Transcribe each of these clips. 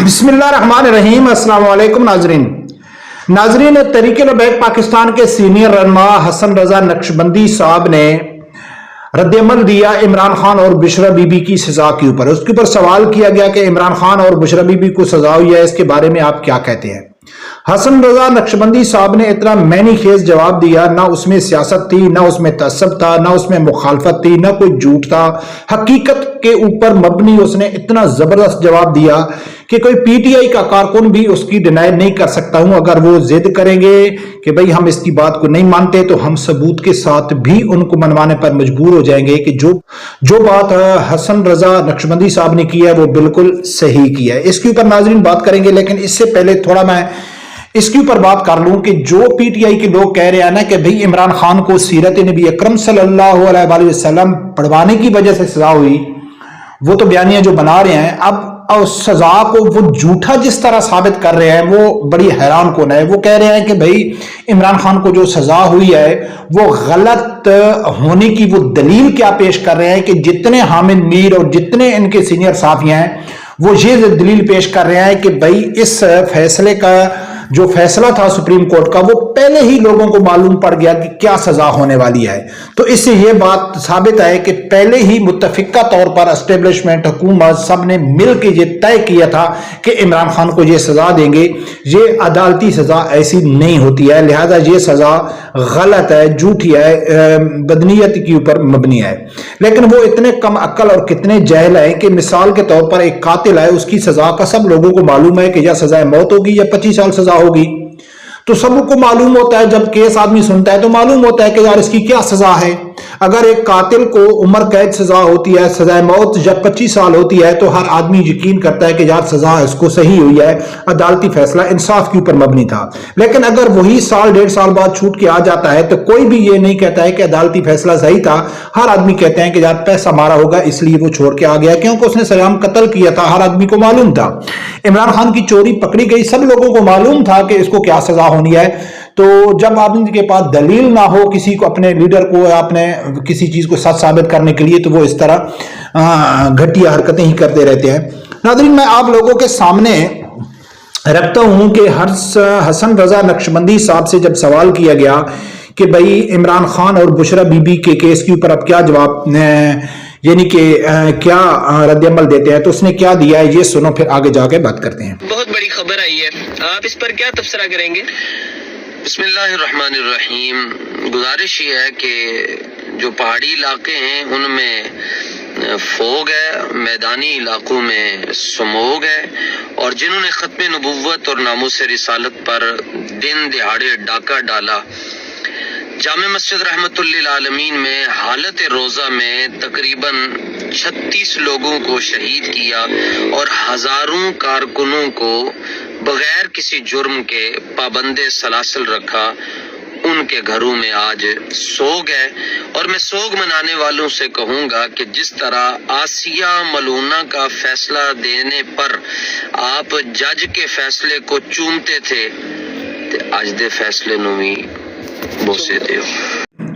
बिस्मिल्लाहिर्रहमानिर्रहीम। अस्सलाम वालेकुम नाजरीन, तहरीक-ए-लबैक पाकिस्तान के सीनियर रहनुमा हसन रजा नक्शबंदी साहब ने रद्द-ए-अमल दिया इमरान खान और बुशरा बीबी की सजा के ऊपर। उसके ऊपर सवाल किया गया कि इमरान खान और बुशरा बीबी को सजा हुई है, इसके बारे में आप क्या कहते हैं। हसन रजा नक्शबंदी साहब ने इतना मैनी खेज जवाब दिया, ना उसमें सियासत थी, ना उसमें तअस्सुब था, ना उसमें मुखालफत थी, ना कोई झूठ था, हकीकत के ऊपर मबनी उसने इतना जबरदस्त जवाब दिया कि कोई पीटीआई का कारकुन भी उसकी डिनाई नहीं कर सकता हूं। अगर वो जिद करेंगे कि भाई हम इसकी बात को नहीं मानते तो हम सबूत के साथ भी उनको मनवाने पर मजबूर हो जाएंगे कि जो बात हसन रजा नक्शबंदी साहब ने की है वो बिल्कुल सही की है। इसके ऊपर नाजरीन बात करेंगे, लेकिन इससे पहले थोड़ा मैं इसके ऊपर बात कर लूं कि जो पीटीआई के लोग कह रहे हैं ना कि भाई इमरान खान को सीरत नबी अकरम सल्लल्लाहु अलैहि वसल्लम पढ़वाने की वजह से सजा हुई, वो तो बयानियां जो बना रहे हैं अब सजा को वो झूठा जिस तरह साबित कर रहे हैं वो बड़ी हैरान कौन है। वो कह रहे हैं कि भाई इमरान खान को जो सजा हुई है वो गलत होने की वो दलील क्या पेश कर रहे हैं कि जितने हामिद मीर और जितने इनके सीनियर साफी हैं वो ये दलील पेश कर रहे हैं कि भाई इस फैसले का जो फैसला था सुप्रीम कोर्ट का वो पहले ही लोगों को मालूम पड़ गया कि क्या सजा होने वाली है। तो इससे यह बात साबित है कि पहले ही मुत्तफिका तौर पर एस्टेब्लिशमेंट, हुकूमत सब ने मिल के ये तय किया था कि इमरान खान को ये सजा देंगे। ये अदालती सजा ऐसी नहीं होती है, लिहाजा ये सजा गलत है, झूठी है, बदनीयत के ऊपर मबनी है। लेकिन वो इतने कम अक्ल और कितने जहल है कि मिसाल के तौर पर एक कातिल है, उसकी सजा का सब लोगों को मालूम है कि या सजाए मौत होगी या 25 साल सजा होगी। तो सबको मालूम होता है, जब केस आदमी सुनता है तो मालूम होता है कि यार इसकी क्या सजा है। अगर एक कातिल को उम्र कैद सजा होती है, सजाए मौत जब 25 साल होती है, तो हर आदमी यकीन करता है कि यार सजा इसको सही हुई है, अदालती फैसला इंसाफ के ऊपर मबनी था। लेकिन अगर वही साल डेढ़ साल बाद छूट के आ जाता है तो कोई भी ये नहीं कहता है कि अदालती फैसला सही था। हर आदमी कहते हैं कि यार पैसा मारा होगा इसलिए वो छोड़ के आ गया, क्योंकि उसने सरेआम कत्ल किया था, हर आदमी को मालूम था। इमरान खान की चोरी पकड़ी गई, सब लोगों को मालूम था कि इसको क्या सजा होनी है। तो जब आदमी के पास दलील ना हो किसी को, अपने लीडर को या अपने किसी चीज को सच साबित करने के लिए, तो वो इस तरह घटिया हरकतें ही करते रहते हैं। नाज़रीन, मैं आप लोगों के सामने रखता हूं कि हसन रजा नक्शबंदी साहब से जब सवाल किया गया कि भाई इमरान खान और बुशरा बीबी के केस के ऊपर अब क्या जवाब यानी कि क्या रद्द-ए-अमल देते हैं, तो उसने क्या दिया है ये सुनो, फिर आगे जाके बात करते हैं। बहुत बड़ी खबर आई है, आप इस पर क्या तबसरा करेंगे। बिस्मिल्लाहिर्रहमानिर्रहीम। गुजारिश ये है कि जो पहाड़ी इलाके हैं उनमें फोग है, मैदानी इलाकों में समोग है, और जिन्होंने खत्म नबुव्वत और नामूस रिसालत पर दिन दिहाड़े डाका डाला, जामे मस्जिद रहमतुल्लिल आलमीन में हालत रोज़ा में तकरीबन 36 लोगों को शहीद किया और हजारों कारकुनों को बगैर किसी जुर्म के पाबंदे सलासल रखा, उनके घरों में आज सोग है। और मैं सोग मनाने वालों से कहूँगा कि जिस तरह आसिया मलूना का फैसला देने पर आप जज के फैसले को चूमते थे, तो आज दे फैसले नूं भी बोसे दे।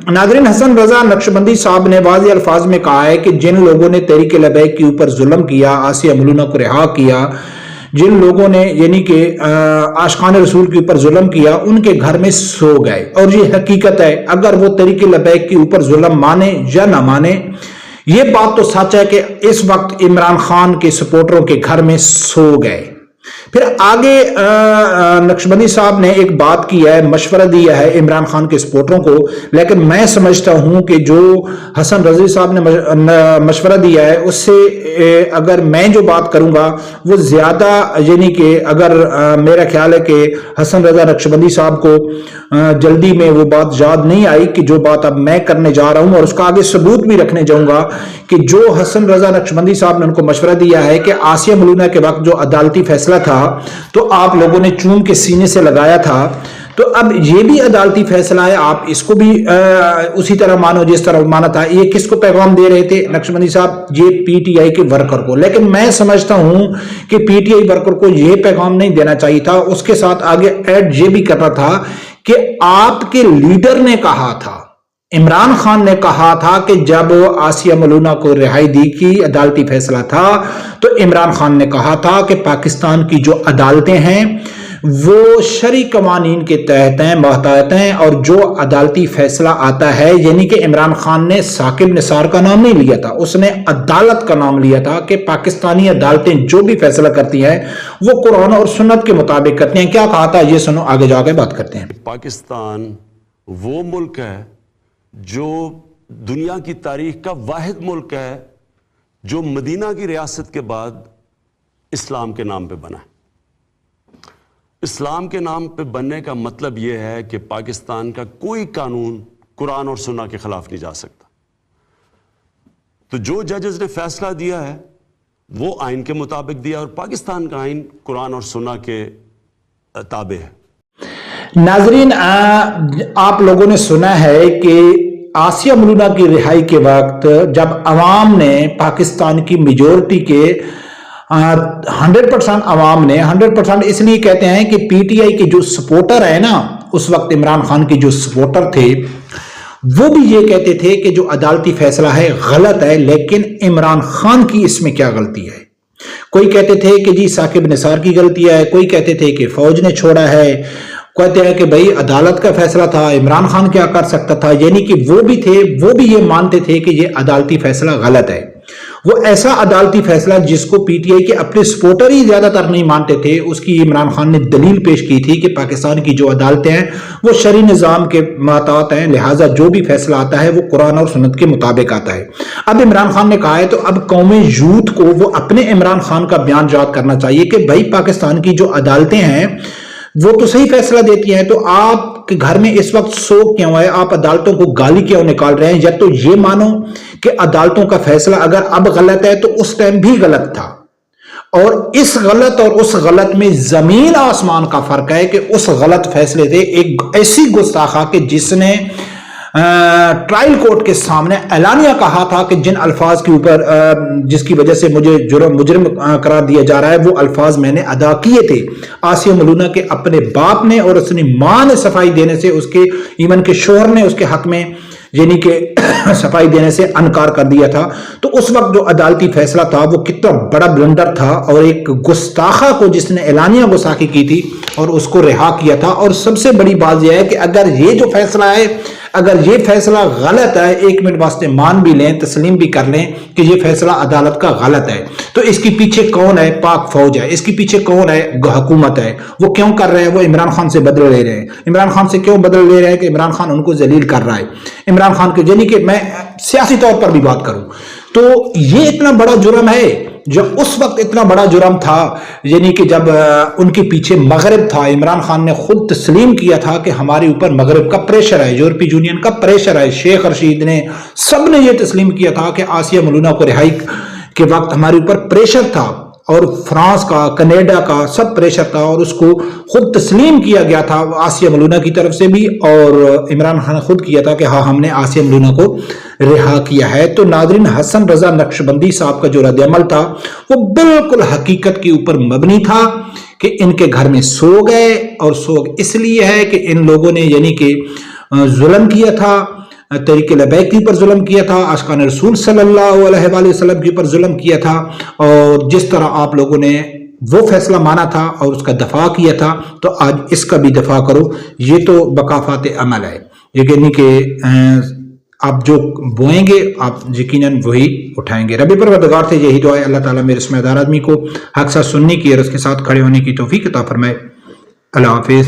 नाज़रीन, हसन रजा नक्शबंदी साहब ने वाज़ेह अल्फाज में कहा है कि जिन लोगों ने तहरीक-ए-लबैक के ऊपर जुल्म किया, आसिया मलूना को रिहा किया, जिन लोगों ने यानी कि आशिकान रसूल के ऊपर जुल्म किया, उनके घर में सो गए। और ये हकीकत है, अगर वो तहरीक-ए-लबैक के ऊपर जुल्म माने या ना माने, ये बात तो सच है कि इस वक्त इमरान खान के सपोर्टरों के घर में सो गए। फिर आगे नक्शबंदी साहब ने एक बात की है, मशवरा दिया है इमरान खान के सपोर्टरों को, लेकिन मैं समझता हूं कि जो हसन रजी साहब ने मशवरा दिया है उससे अगर मैं जो बात करूंगा वो ज्यादा, यानी कि अगर मेरा ख्याल है कि हसन रजा नक्शबंदी साहब को जल्दी में वो बात याद नहीं आई कि जो बात अब मैं करने जा रहा हूं, और उसका आगे सबूत भी रखने जाऊंगा कि जो हसन रजा नक्शबंदी साहब ने उनको मशवरा दिया है कि आसिया मलूना के वक्त जो अदालती फैसला था तो आप लोगों ने चूम के सीने से लगाया था, तो अब ये भी अदालती फैसला है, आप इसको भी उसी तरह मानो जिस तरह माना था। ये किसको पैगाम दे रहे थे नक्शबंदी साहब? ये पीटीआई के वर्कर को। लेकिन मैं समझता हूं कि पीटीआई वर्कर को ये पैगाम नहीं देना चाहिए था, उसके साथ आगे ऐड ये भी करना था कि आपके लीडर ने कहा था عمران خان نے کہا تھا کہ جب آسیہ ملونہ کو رہائی دی کی عدالتی فیصلہ تھا تو عمران خان نے کہا تھا کہ پاکستان کی جو عدالتیں ہیں وہ شرعی قوانین کے تحت ہیں، محتاط ہیں، اور جو عدالتی فیصلہ آتا ہے، یعنی کہ عمران خان نے ثاقب نثار کا نام نہیں لیا تھا، اس نے عدالت کا نام لیا تھا کہ پاکستانی عدالتیں جو بھی فیصلہ کرتی ہیں وہ قرآن اور سنت کے مطابق کرتی ہیں۔ کیا کہا تھا یہ سنو، آگے جا کے بات کرتے ہیں۔ پاکستان وہ ملک ہے جو دنیا کی تاریخ کا واحد ملک ہے جو مدینہ کی ریاست کے بعد اسلام کے نام پہ بنا ہے۔ اسلام کے نام پہ بننے کا مطلب یہ ہے کہ پاکستان کا کوئی قانون قرآن اور سنہ کے خلاف نہیں جا سکتا۔ تو جو ججز نے فیصلہ دیا ہے وہ آئین کے مطابق دیا، اور پاکستان کا آئین قرآن اور سنہ کے تابع ہے۔ ناظرین، آپ لوگوں نے سنا ہے کہ آسیہ ملونہ کی رہائی کے وقت جب عوام نے، پاکستان کی میجورٹی کے 100% عوام نے، 100% اس لیے کہتے ہیں کہ پی ٹی آئی کے جو سپورٹر ہیں نا، اس وقت عمران خان کے جو سپورٹر تھے وہ بھی یہ کہتے تھے کہ جو عدالتی فیصلہ ہے غلط ہے، لیکن عمران خان کی اس میں کیا غلطی ہے؟ کوئی کہتے تھے کہ جی ثاقب نثار کی غلطی ہے، کوئی کہتے تھے کہ فوج نے چھوڑا ہے، کہتے ہیں کہ بھئی عدالت کا فیصلہ تھا، عمران خان کیا کر سکتا تھا، یعنی کہ وہ بھی تھے، وہ بھی یہ مانتے تھے کہ یہ عدالتی فیصلہ غلط ہے۔ وہ ایسا عدالتی فیصلہ جس کو پی ٹی آئی کے اپنے سپورٹر ہی زیادہ تر نہیں مانتے تھے، اس کی عمران خان نے دلیل پیش کی تھی کہ پاکستان کی جو عدالتیں ہیں وہ شرعی نظام کے محتاط ہیں، لہٰذا جو بھی فیصلہ آتا ہے وہ قرآن اور سنت کے مطابق آتا ہے۔ اب عمران خان نے کہا ہے تو اب قوم یوتھ کو وہ اپنے عمران خان کا بیان یاد کرنا چاہیے کہ بھائی پاکستان کی جو عدالتیں ہیں وہ تو صحیح فیصلہ دیتی ہیں، تو آپ کے گھر میں اس وقت سوگ کیوں ہے؟ آپ عدالتوں کو گالی کیوں نکال رہے ہیں؟ یا تو یہ مانو کہ عدالتوں کا فیصلہ اگر اب غلط ہے تو اس ٹائم بھی غلط تھا، اور اس غلط اور اس غلط میں زمین آسمان کا فرق ہے کہ اس غلط فیصلے سے ایک ایسی گستاخہ کہ جس نے ٹرائل کورٹ کے سامنے اعلانیہ کہا تھا کہ جن الفاظ کے اوپر جس کی وجہ سے مجھے مجرم قرار دیا جا رہا ہے وہ الفاظ میں نے ادا کیے تھے، آسیہ ملونہ کے اپنے باپ نے اور اس نے ماں نے صفائی دینے سے، اس کے ایمن کے شوہر نے اس کے حق میں یعنی کہ صفائی دینے سے انکار کر دیا تھا۔ تو اس وقت جو عدالتی فیصلہ تھا وہ کتنا بڑا بلنڈر تھا، اور ایک گستاخہ کو جس نے اعلانیہ گستاخی کی تھی اور اس کو رہا کیا تھا۔ اور سب سے بڑی بات یہ ہے کہ اگر یہ جو فیصلہ ہے، اگر یہ فیصلہ غلط ہے، ایک منٹ واسطے مان بھی لیں، تسلیم بھی کر لیں کہ یہ فیصلہ عدالت کا غلط ہے، تو اس کے پیچھے کون ہے؟ پاک فوج ہے۔ اس کے پیچھے کون ہے؟ حکومت ہے۔ وہ کیوں کر رہے ہیں؟ وہ عمران خان سے بدلہ لے رہے ہیں۔ عمران خان سے کیوں بدلہ لے رہے ہیں؟ کہ عمران خان ان کو ذلیل کر رہا ہے۔ عمران خان کے، یعنی کہ میں سیاسی طور پر بھی بات کروں تو یہ اتنا بڑا جرم ہے، جو اس وقت اتنا بڑا جرم تھا، یعنی کہ جب ان کے پیچھے مغرب تھا، عمران خان نے خود تسلیم کیا تھا کہ ہمارے اوپر مغرب کا پریشر ہے، یورپی یونین کا پریشر ہے، شیخ رشید نے، سب نے یہ تسلیم کیا تھا کہ آسیہ ملونہ کو رہائی کے وقت ہمارے اوپر پریشر تھا، اور فرانس کا، کینیڈا کا سب پریشر تھا، اور اس کو خود تسلیم کیا گیا تھا آسیہ ملونہ کی طرف سے بھی، اور عمران خان نے خود کیا تھا کہ ہاں ہم نے آسیہ ملونہ کو رہا کیا ہے۔ تو ناظرین، حسن رضا نقشبندی صاحب کا جو رد عمل تھا وہ بالکل حقیقت کے اوپر مبنی تھا کہ ان کے گھر میں سوگ ہے، اور سوگ اس لیے ہے کہ ان لوگوں نے یعنی کہ ظلم کیا تھا، تحریک لبیک کے اوپر ظلم کیا تھا، عاشقان رسول صلی اللہ علیہ وآلہ وسلم کے اوپر ظلم کیا تھا، اور جس طرح آپ لوگوں نے وہ فیصلہ مانا تھا اور اس کا دفاع کیا تھا، تو آج اس کا بھی دفاع کرو۔ یہ تو بکافات عمل ہے، یعنی کہ آپ جو بوئیں گے آپ یقیناً وہی اٹھائیں گے۔ رب پروردگار سے یہی دعا ہے، اللہ تعالیٰ میرے سمجھدار آدمی کو حق ساتھ سننے کی اور اس کے ساتھ کھڑے ہونے کی توفیق عطا فرمائے۔ اللہ حافظ۔